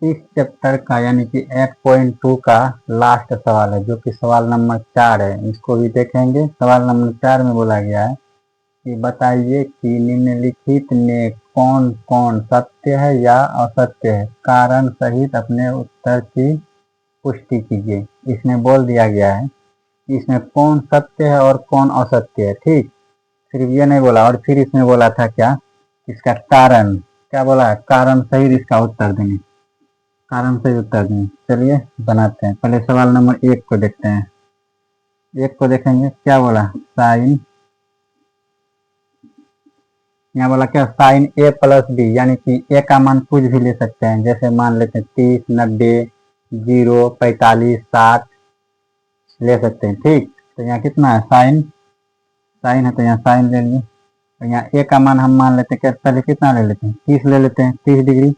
इस चैप्टर का यानी कि 8.2 का लास्ट सवाल है, जो कि सवाल नंबर 4 है। इसको भी देखेंगे। सवाल नंबर 4 में बोला गया है कि बताइए कि निम्नलिखित में कौन कौन सत्य है या असत्य है, कारण सहित अपने उत्तर की पुष्टि कीजिए। इसमें बोल दिया गया है कि इसमें कौन सत्य है और कौन असत्य है। ठीक, सिर्फ ये नहीं बोला, और फिर इसमें बोला था क्या, इसका कारण क्या बोला है, कारण सहित इसका उत्तर देंगे, कारण सही उत्तर देंगे। चलिए बनाते हैं। पहले सवाल नंबर 1 को देखते हैं। 1 को देखेंगे, क्या बोला, साइन, यहाँ बोला क्या, साइन ए प्लस बी, यानी कि ए का मान कुछ भी ले सकते हैं। जैसे मान लेते हैं 30, 90, 0, 45, 60 ले सकते हैं। ठीक, तो यहाँ कितना है, साइन, साइन है तो यहाँ साइन ले लिए। तो यहाँ ए का मान हम मान लेते हैं, क्या पहले कितना ले लेते हैं, 30 ले लेते हैं, 30 डिग्री।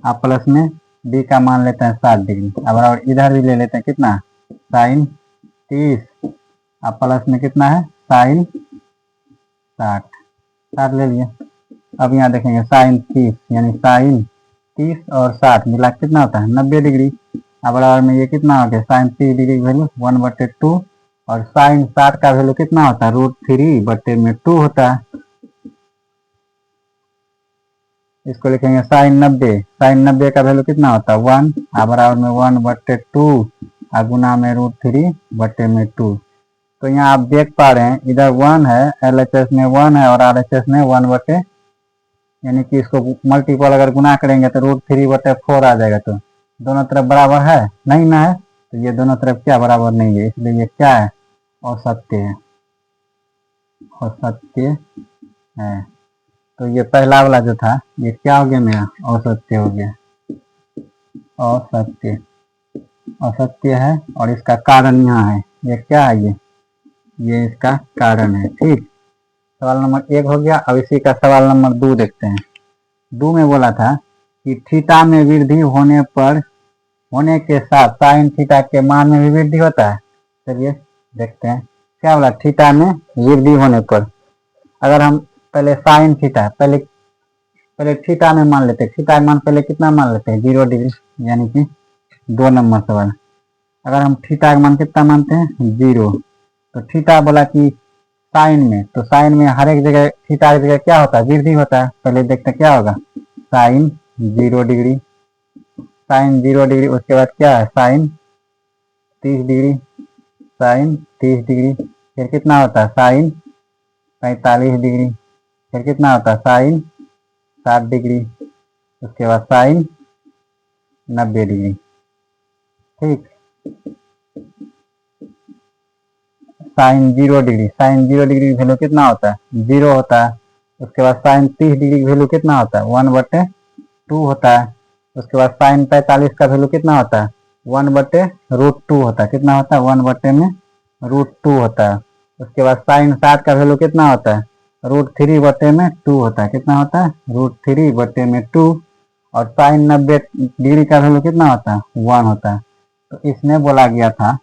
आप प्लस में बी का मान लेते हैं 60 डिग्री। अब और इधर भी ले लेते हैं, कितना, साइन 30, अब प्लस में कितना है, साइन 60, 60 ले लिए। अब यहाँ देखेंगे साइन 30, यानी साइन 30 और 60 मिला कितना होता है, 90 डिग्री। अब बराबर में ये कितना हो गया, साइन 30 डिग्री की वैल्यू 1/2, और साइन 60 का वैल्यू कितना होता है, √3/2 होता है। इसको लिखेंगे साइन 90, साइन 90 का वैल्यू कितना होता है, 1, बराबर में 1/2 गुना में √3/2। तो यहाँ आप देख पा रहे हैं इधर 1 है, LHS में 1 है और RHS में 1/, यानी कि इसको मल्टीपल अगर गुना करेंगे तो √3/4 आ जाएगा। तो दोनों तरफ बराबर है नहीं ना है, तो ये दोनों तरफ क्या बराबर नहीं है, इसलिए ये क्या है, असत्य है, असत्य है। तो ये पहला वाला जो था ये क्या हो गया मेरा, असत्य हो गया, असत्य, असत्य है। और इसका कारण यहाँ है, ये क्या है, ये इसका कारण है। ठीक, सवाल नंबर 1 हो गया। अब इसी का सवाल नंबर 2 देखते हैं। 2 में बोला था कि थीटा में वृद्धि होने के साथ साइन थीटा के मान में भी वृद्धि होता है। चलिए देखते हैं, क्या बोला, थीटा में वृद्धि होने पर। अगर हम पहले साइन थीटा, पहले थीटा में मान लेते हैं, थीटा का मान पहले कितना मान लेते हैं, 0 डिग्री, यानी कि 2 नंबर सवाल। अगर हम थीटा का मान कितना मानते हैं, 0, तो थीटा बोला कि साइन में, तो साइन में हर एक जगह थीटा की जगह क्या होता है, वृद्धि होता है। पहले देखते हैं क्या होगा, साइन 0 डिग्री, साइन 0 डिग्री, उसके बाद क्या है, साइन 30 डिग्री, साइन 30 डिग्री, फिर कितना होता है, साइन 45 डिग्री, फिर कितना होता है, साइन 60 डिग्री, उसके बाद साइन 90 डिग्री। ठीक, साइन 0 डिग्री, साइन 0 डिग्री की वैल्यू कितना होता है, 0 होता है। उसके बाद साइन 30 डिग्री की वैल्यू कितना होता है, 1/2 होता है। उसके बाद साइन 45 का वैल्यू कितना होता है, 1/√2 होता है। कितना होता है, 1/√2 होता है। उसके बाद साइन 60 का वैल्यू कितना होता है, √3/2 होता है। कितना होता है, √3/2। और साइन 90 डिग्री का वैल्यू कितना होता है, 1 होता है। तो इसमें बोला गया था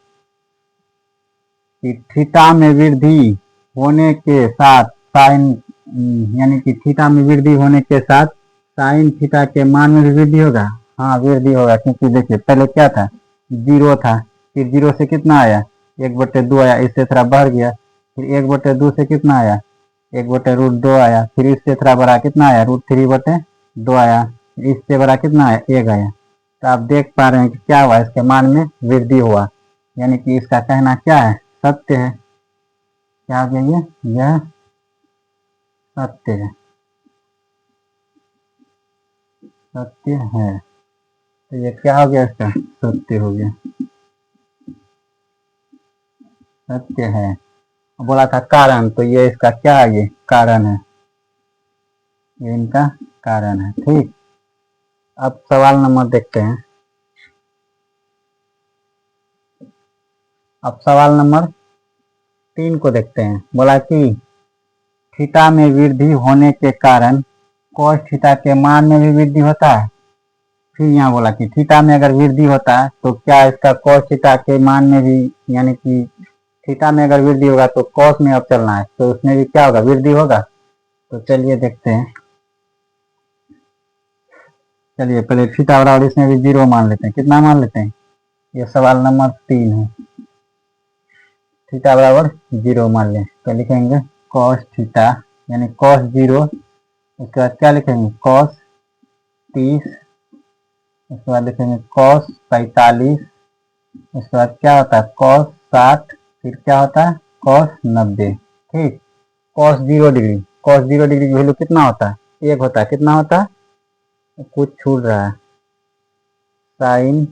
कि थीटा में वृद्धि होने के साथ साइन, यानी कि थीटा में वृद्धि होने के साथ साइन थीटा के मान में भी वृद्धि होगा। हाँ, वृद्धि होगा, क्योंकि देखिए पहले क्या था, 0 था, फिर 0 से कितना आया, 1/2 आया, इससे थोड़ा बढ़ गया, फिर 1/2 से कितना आया, 1/√2 आया, फिर इससे थोड़ा बड़ा कितना आया, √3/2 आया, इससे बड़ा कितना आया, 1 आया। तो आप देख पा रहे हैं कि क्या हुआ, इसके मान में वृद्धि हुआ, यानी कि इसका कहना क्या है, सत्य है। क्या हो गया, यह सत्य है, सत्य है। तो ये क्या हो गया, इसका सत्य हो गया, सत्य है। बोला था कारण, तो ये इसका क्या है, ये कारण है, ये इनका कारण है। ठीक, अब सवाल नंबर देखते हैं। अब सवाल नंबर 3 को देखते हैं। बोला कि थीटा में वृद्धि होने के कारण cos थीटा के मान में भी वृद्धि होता है। फिर यहाँ बोला कि थीटा में अगर वृद्धि होता है तो क्या इसका cos थीटा के मान में भी, यानी कि थीटा में अगर वृद्धि होगा तो cos में अब चलना है, तो उसमें भी क्या होगा, वृद्धि होगा। तो चलिए देखते हैं। चलिए पहले थीटा बराबर इसमें भी 0 मान लेते हैं। कितना मान लेते हैं? ये सवाल नंबर 3 है। थीटा बराबर 0 मान लें तो लिखेंगे कॉस थीटा यानी कॉस 0। उसके बाद क्या लिखेंगे? कॉस 30। उसके बाद लिखेंगे कॉस 45। उसके बाद क्या होता है? कॉस 60। फिर क्या होता है? कॉस 90। ठीक। कॉस 0 डिग्री, कॉस 0 डिग्री की वैल्यू कितना होता है? 1 होता है। कितना होता है? कुछ छूट रहा है। साइन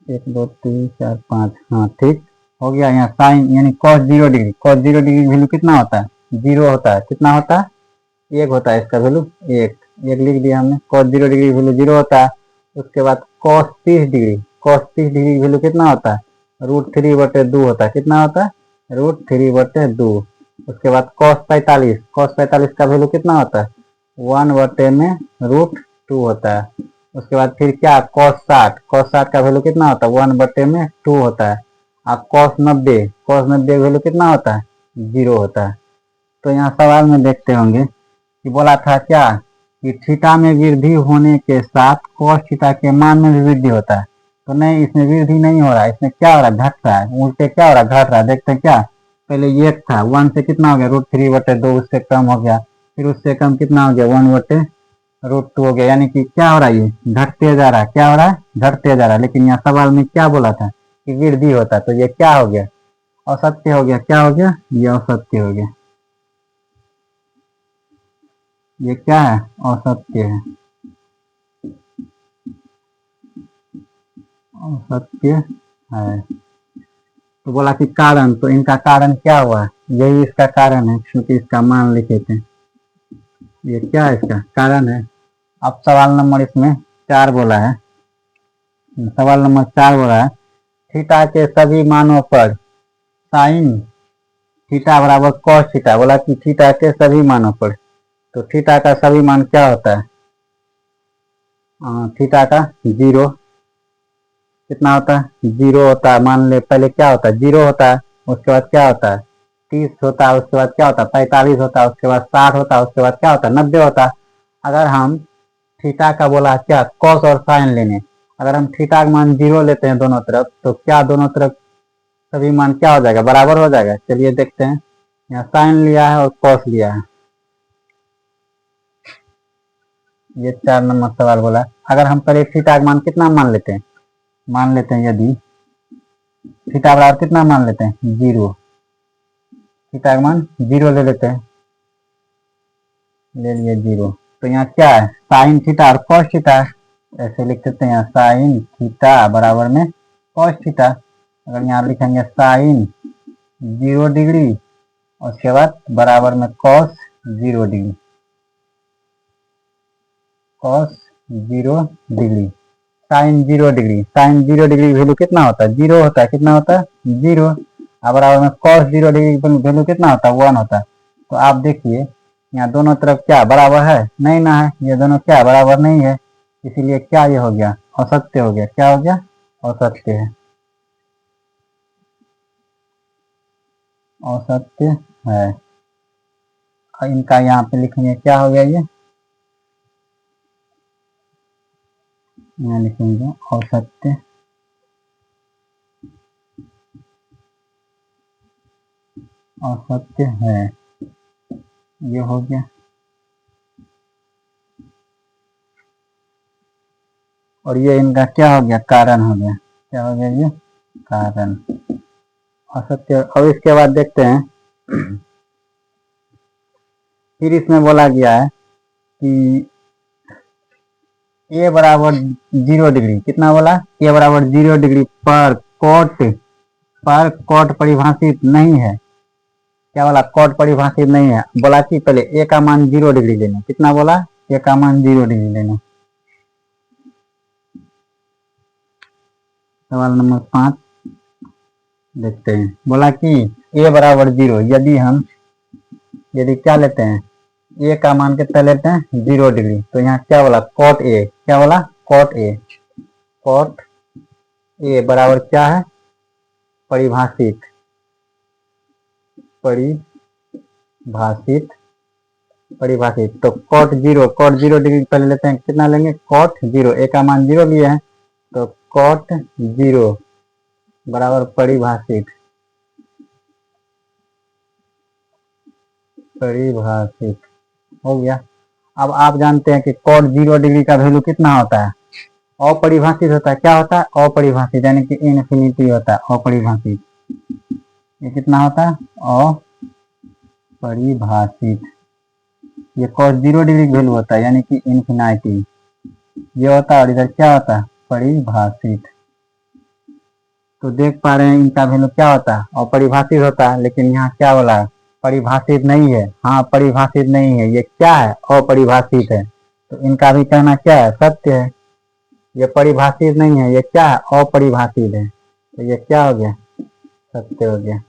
1 2 3 4 5, हाँ ठीक हो गया। यहाँ साइन यानी कॉस 0 डिग्री, कॉस 0 डिग्री की वैल्यू कितना होता है? 0 होता है। कितना होता है? 1 होता है। इसका वैल्यू 1, 1 लिख दिया हमने। कॉस 0 डिग्री की वैल्यू 0 होता है। उसके बाद कॉस 30 डिग्री, कॉस 30 डिग्री की वैल्यू कितना होता है? √3/2 होता है। कितना होता है? √3/2। उसके बाद कॉस 45, कॉस 45 का वैल्यू कितना होता है? 1/√2 होता है। उसके बाद फिर क्या? कॉस 60, कॉस 60 का वैल्यू कितना होता है? 1/2 होता है। और कॉस 90, कॉस 90 का वैल्यू कितना होता है? 0 होता है। तो यहाँ सवाल में देखते होंगे कि बोला था क्या कि थीटा में वृद्धि होने के साथ कॉस थीटा के मान में भी वृद्धि होता है। तो नहीं, इसमें वृद्धि नहीं हो रहा है। इसमें क्या हो रहा है? घट रहा है। उल्टे क्या हो रहा है? घट रहा है। देखते हैं क्या। पहले ये था 1 से कितना हो गया? √3/2, उससे कम हो गया। फिर उससे कम कितना हो गया? 1/√2 हो गया। यानी कि क्या हो रहा है? ये घटते जा रहा है। क्या हो रहा है? घटते जा रहा है। लेकिन यहाँ सवाल में क्या बोला था कि वृद्धि होता है। तो ये क्या हो गया? असत्य हो गया। क्या हो गया? ये असत्य हो गया। ये क्या है? असत्य है। असत्य है। तो बोला कि कारण, तो इनका कारण क्या हुआ? यही इसका कारण है, क्योंकि इसका मान लिखे थे। ये क्या है? इसका कारण है। अब सवाल नंबर इसमें 4 बोला है। सवाल नंबर 4 बोला है थीटा के सभी मानों पर साइन थीटा बराबर कॉस थीटा। बोला कि थीटा के सभी मानों पर, तो थीटा का सभी मान क्या होता है? थीटा का 0। कितना होता है? 0 होता है। मान ले पहले क्या होता है? 0 होता है। उसके बाद क्या होता है? 30 होता है। उसके बाद क्या होता है? 45 होता है। उसके बाद 60 होता है। उसके बाद क्या होता है? 90 होता है। अगर हम थीटा का बोला क्या? कॉस और साइन लेने। अगर हम थीटा का मान 0 लेते हैं दोनों तरफ, तो क्या दोनों तरफ सभी मान क्या हो जाएगा? बराबर हो जाएगा। चलिए देखते हैं। यहाँ साइन लिया है और कॉस लिया है। ये 4 नंबर सवाल बोला। अगर हम पहले थीटा का मान कितना मान लेते हैं? मान लेते हैं यदि थीटा बराबर कितना मान लेते हैं? 0। थीटा का मान 0 ले लेते हैं। ले लिए 0। तो यहाँ क्या है? साइन थीटा और कॉस थीटा। ऐसे लिख सकते हैं यहाँ साइन थीटा बराबर में कॉस थीटा। अगर यहाँ लिखेंगे साइन 0 डिग्री और उसके बाद बराबर में cos 0 degree, cos 0 degree, sine 0 degree. Sine 0 degree की वैल्यू कितना होता है? 0 होता है। कितना होता है? 0। और बराबर में कॉस 0 डिग्री की वैल्यू कितना होता है? 1 होता है। तो आप देखिए यहाँ दोनों तरफ क्या बराबर है? नहीं ना है। ये दोनों क्या बराबर नहीं है। इसीलिए क्या ये हो गया? असत्य हो गया। क्या हो गया? असत्य है। असत्य है। और इनका यहाँ पे लिखेंगे क्या हो गया? ये यहाँ लिखेंगे असत्य, असत्य है। ये हो गया। और ये इनका क्या हो गया? कारण हो गया। क्या हो गया? ये कारण असत्य। और इसके बाद देखते हैं फिर इसमें बोला गया है कि ए बराबर 0 डिग्री। कितना बोला? ए बराबर 0 डिग्री पर कॉट परिभाषित नहीं है। क्या बोला? कॉट परिभाषित नहीं है। बोला कि पहले ए का मान 0 डिग्री लेना। कितना बोला? ए का मान 0 डिग्री लेना। सवाल नंबर 5 देखते हैं। बोला कि ए बराबर 0 यदि क्या लेते हैं? ए का मान कितना लेते हैं? 0 डिग्री। तो यहाँ क्या बोला? Caught a. क्या बोला? Caught A. कॉट ए बराबर क्या है? परिभाषित, परिभाषित परिभाषित। तो कॉट जीरो डिग्री पहले लेते हैं, कितना लेंगे कॉट जीरो, ए का मान जीरो लिए हैं तो कॉट जीरो बराबर परिभाषित हो गया। अब आप जानते हैं कि कॉट 0 डिग्री का वैल्यू कितना होता है, अपरिभाषित होता है। क्या होता है अपरिभाषित, यानी कि इन्फिनिटी होता है अपरिभाषित। ये कितना होता है अपरिभाषित। ये कॉस 0 डिग्री की वैल्यू होता है यानी कि इन्फिनिटी ये होता है, और इधर क्या होता है परिभाषित। तो देख पा रहे हैं इनका वैल्यू क्या होता है अपरिभाषित होता है, लेकिन यहाँ क्या बोला है परिभाषित नहीं है। हाँ परिभाषित नहीं है, ये क्या है अपरिभाषित है। तो इनका भी कहना क्या है सत्य है। ये परिभाषित नहीं है, ये क्या है अपरिभाषित है, तो ये क्या हो गया सत्य हो गया।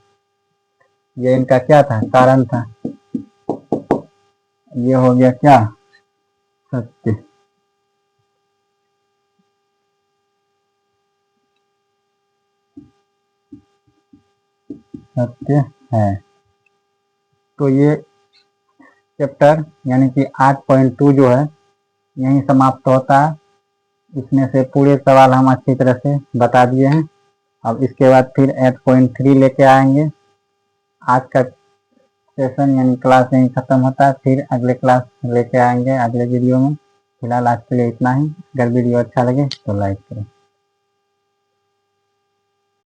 ये इनका क्या था कारण था, ये हो गया क्या सत्य। सत्य है। तो ये चैप्टर यानी कि 8.2 जो है यहीं समाप्त होता है। इसमें से पूरे सवाल हम अच्छी तरह से बता दिए हैं। अब इसके बाद फिर 8.3 लेके आएंगे। आज का सेशन यानी क्लास यहीं खत्म होता है, फिर अगले क्लास लेके आएंगे अगले वीडियो में। फिलहाल आज के लिए इतना ही। अगर वीडियो अच्छा लगे तो लाइक करें।